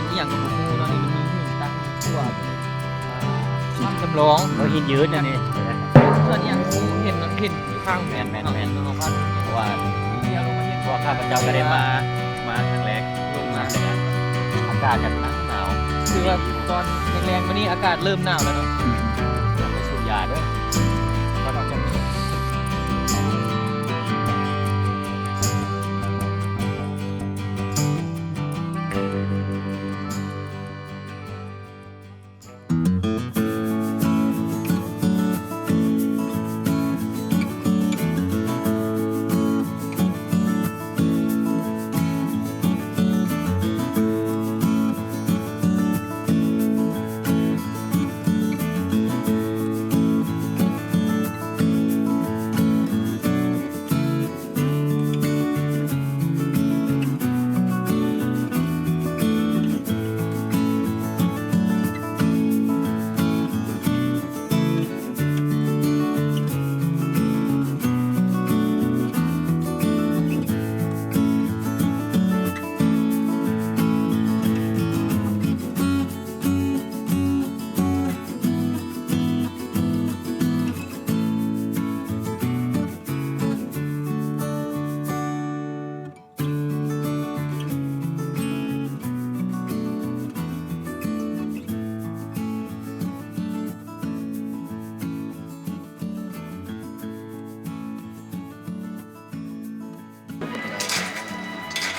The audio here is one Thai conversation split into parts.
วนที่อย่างกับหมูเนาะนี่มันมีหินตั้งทั่วถ้ำจำลอง เราหินยืดนะนี่ ส่วนอย่างหมูเห็นอยู่ข้าง แมน เนาะพัน เพราะว่า เดียวลงมาเห็น เพราะว่าข้าพเจ้าก็ได้มาครั้งแรก ลงมา อากาศกันหนาว คือว่าตอนแรงๆมานี่อากาศเริ่มหนาวแล้วเนาะ ไปสูบยาด้วยก็ต้องจำเป็น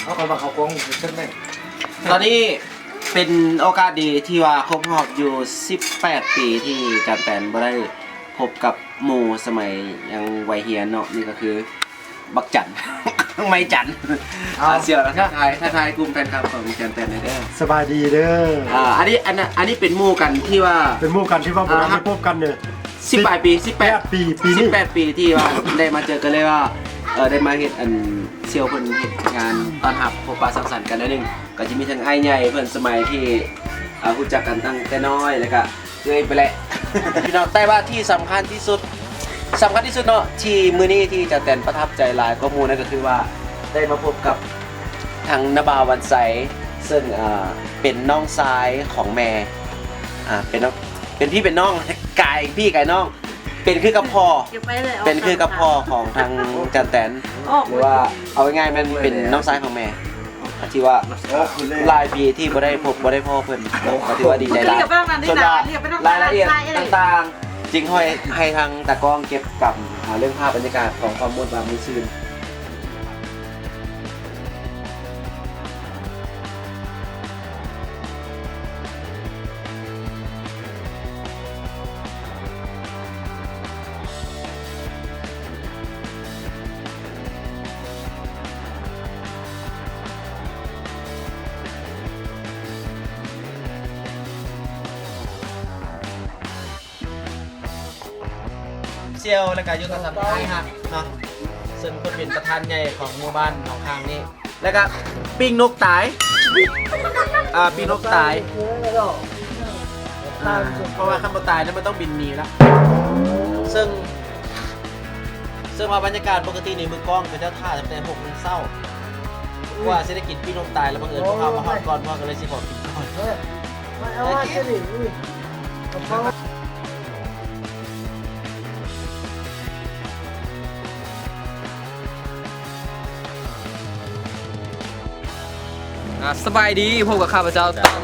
เอามาเขากล้องเส้นไหน ตอนนี้เป็นโอกาสดีที่ว่าครบรอบอยู่ 18 ปีที่จำแปนบ่ได้พบกับหมู่สมัยยังวัยเฮียนเนาะนี่ก็คือบักจัน ไม่จันเสี่ยวนะถ้าทายกลุ่มแฟนคลับของจำแปนในเด้อ สบายดีเด้อ อันนี้เป็นหมู่กันที่ว่า เป็นหมู่กันที่ว่าบ่ได้พบกันเนี่ย 18 ปี 8 ปีนี้ 18 ปีที่ว่าได้มาเจอกันเลยว่าได้มาเฮ็ดอันเซียวเพิ่นเฮ็ดงานต้อนรับพบปะสังสรรค์กันนิดนึงก็จะมีทั้งไอ้ใหญ่เพิ่นสมัยที่รู้จักกันตั้งแต่น้อยแล้วก็เรื่อยไปแหละ พี่น้องแต่ว่าที่สำคัญที่สุดเนาะที่มื้อนี้ที่จะแต่นประทับใจหลายข้อมูลนั่นก็คือว่าได้มาพบกับทางนบาวันใสซึ่งเป็นน้องชายของแม่เป็นพี่เป็นน้องกายพี่กายน้องเป็นคือกับพ่อเป็นคือกับพ่อของทางจันแตนหรือว่าเอาง่ายๆมันเป็นน้องชายของแม่ที่ว่าหลายปีที่บ่ได้พบบ่ได้พ่อเพิ่นก็ถือว่าดีใจหลายส่วนรายละเอียดต่างๆจริงให้ทางตากล้องเก็บกับเรื่องภาพบรรยากาศของความม่วนความซื่น เซียวและก็ยุทธศาสตร์ไทยฮะเนาะซึ่งเป็นประธานใหญ่ของหมู่บ้านหนองคางนี่แล้วก็ปิ้งนกตายปิ้งนกตายเพราะว่าคำว่าตายนั้นมันต้องบินหนีแล้วซึ่งว่าบรรยากาศปกติในมือกล้องเป็นเจ้าท่าตั้งแต่6 โมงเช้าว่าเศรษฐกิจปิ้งนกตายแล้วบังเอิญพวกเขามาฮอดก่อนพ่อก็เลยสิบอกกินก่อนสบายดีพบกับข้าพเจ้าต้อง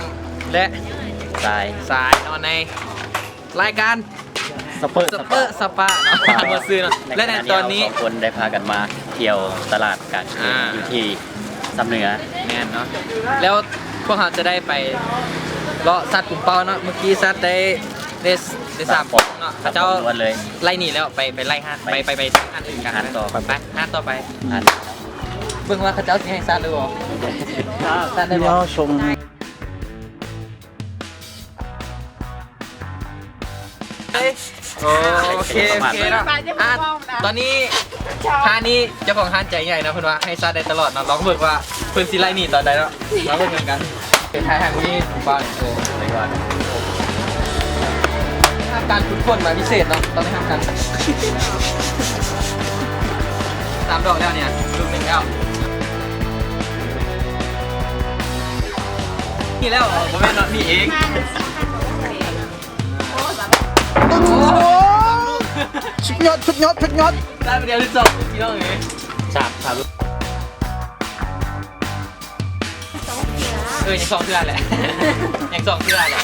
และ ทราย สายนอนในรายการ สเปอร์ สเปอร์สปาเนาะมาซื้อเนาะและในตอนนี้ สองคนได้พากันมาเที่ยวตลาดกันอยู่ที่สำเหนือ แน่นเนาะแล้วพวกเราจะได้ไปเลาะสัตว์กลุ่มเป้าเนาะเมื่อกี้สัตว์ได้3 ปอนเนาะเจ้า วันเลย ไล่หนีแล้วไปไล่ห้านไปห้านอื่นกัน ห้านต่อ ไปห้านต่อไป อ่าน เบิ่งว่าเขาเจ้าสิให้สัตว์หรือบ่สัตว์ได้บ่ เดี๋ยวชม โอเคแล้วตอนนี้ห้านนี้เจ้าของห้านใจใหญ่นะเพิ่นว่าให้สัตว์ได้ตลอดเนาะลองเบิ่งว่าเพิ่นสิไล่หนีตอนใดเนาะเราเบิ่งกันเป็นทายห้างนี้บ้านในบ้านทำการฝึกฝนมาพิเศษเนาะตอนนี้ทำการ3 ดอกแล้วเนี่ยลูกหนึ่งแล้ว นี่แล้วผมไม่นอนนี่เองชุดยอดได้ไปเดียวที่สองพี่น้องเอ๋ย3ลูกยัง2เทื่อแหละยัง2เทื่อแหละ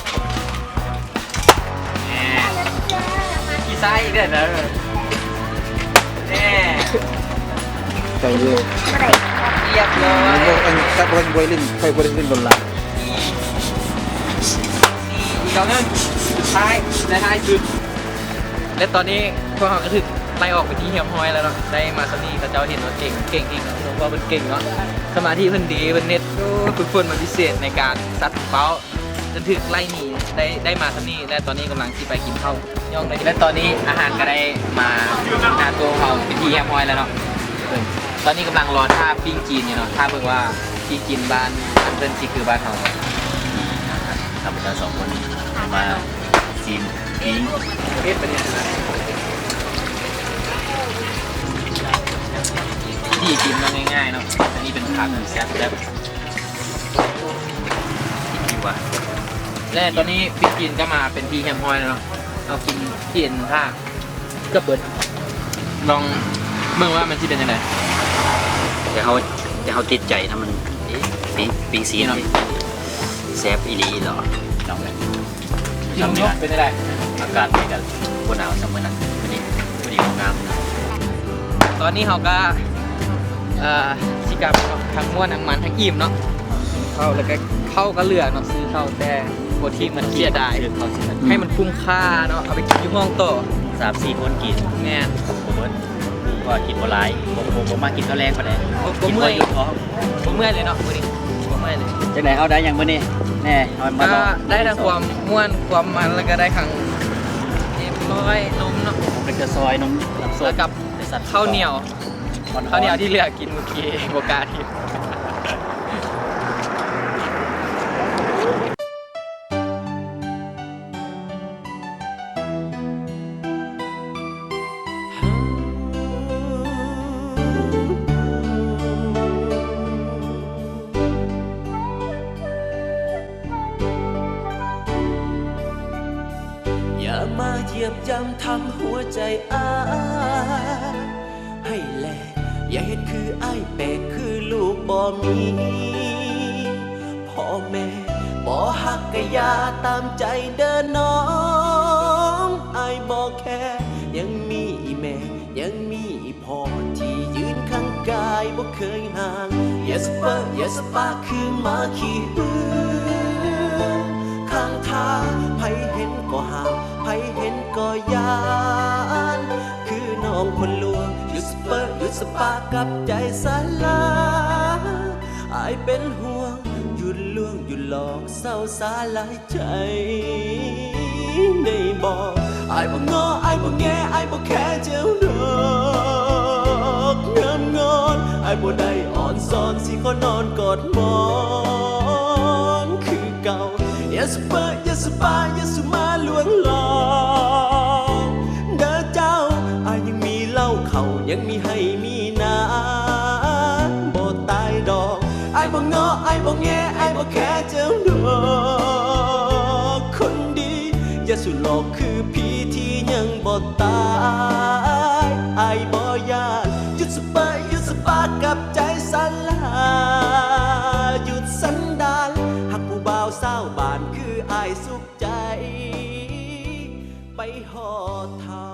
กี่ไซส์เด็ดนะแน่ ใจเย็น เรียบร้อย ถ้าบริลินใครบริลินโดนละ อีกดอกนึงท้ายได้ท้ายสุดและตอนนี้พวกเราก็ถึงไล่ออกไปที่เฮียมห้อยแล้วเนาะได้มาสนี่ก็เจ้าเห็นว่าเก่งเนาะผมว่ามันเก่งเนาะสมาธิเพิ่นดีเพิ่นเน็ตฝึกฝนมาพิเศษในการซัดเป้าจนถึงไล่หนีได้มาสนี่และตอนนี้กำลังที่ไปกินข้าวย่องเลยและตอนนี้อาหารก็ได้มาหน้าตัวเขาเป็นที่เฮียมห้อยแล้วเนาะตอนนี้กำลังรอท่าปิ้งจีนอยู่เนาะท่าเบิ่งว่าที่กินบ้านเพิ่นสิคือบ้านเขา ทำกัน2 คนมาซีนปิ้ง เฮ็ดประเด็นอะไรที่กินมันง่ายๆเนาะอันนี้เป็นผักแซ่บดีกว่าและตอนนี้พี่กินก็มาเป็นที่แฮมฮอยแล้วเนาะเอากินที่เอ็นท่าก็เปิดลองเบิ่งว่ามันที่เป็นยังไง แต่เขาติดใจถ้ามันปิ้งซีนแซ่บอีหลีเหรอน้องเลย ที่มันเป็นยังไง อากาศไม่กันบนหนาวสมัยนั้นพอดีงาม ตอนนี้เขาก็ชิกาทั้งม้วนทั้งมันทั้งอิ่มเนาะเข้าแล้วก็เข้าก็เลือกเนาะซื้อเข้าแต่บทที่มันเสียดายให้มันคุ้มค่าเนาะเอาไปกินที่ห้องต่อ 3-4 คนกิน แม่น ผมว่ากินบ่หลายผมมากินข้าวแรงไปเลย บ่เมื่อยบ่เมื่อยเลยเนาะมื้อนี้บ่เมื่อยเลย จังไหนเอาได้ยังมื้อนี้แน่เอามา ก็ได้ทั้งความม่วนความมันแล้วก็ได้ทั้งเรียบร้อยนมเนาะ เป็นกระซอยนมน้ำส้ม แล้วกับข้าวเหนียวที่เหลือกินเมื่อกี้โอกาสที่อย่ามาเหยียบย่ำทำหัวใจอ้ายให้แลอย่าเห็นคืออ้ายแปลกคือลูกบ่มีพ่อแม่บ่ฮักกะยาตามใจเดินน้องอ้ายบ่แค่ยังมีอีแม่ยังมีอีพ่อที่ยืนข้างกายบ่เคยห่างอย่าสปาคือหมาขี้หือข้างทางไผเห็นก็ห้ามไผเห็นก็ยานคือน้องคนลวงหยุดสปากับใจสลาอายเป็นห่วงหยุดลวงหยุดหลอกเศร้าสาหลายใจได้บอกอายบ่งออายบ่แงอายบ่แค่เจ้าดอกงามงอนอายบ่ได้อ่อนซ้อนสิขอนอนกอดหมอนคือเก่าอย่าสปาอย่าสุมาลวงหลอกเด้อเจ้าอายยังมีเหล้าเขายังมีให้มีนาบ่ตายดอกอายบ่งออายบ่แงอายบ่แค่เจ้าดอกคนดีอย่าสุหลอกคือผีที่ยังบ่ตายอายบ่ยานหยุดสปากับใจสลาหยุดสันดานหักผู้บ่าวสาวบ้านคืออายสุขใจไปหอดเท่า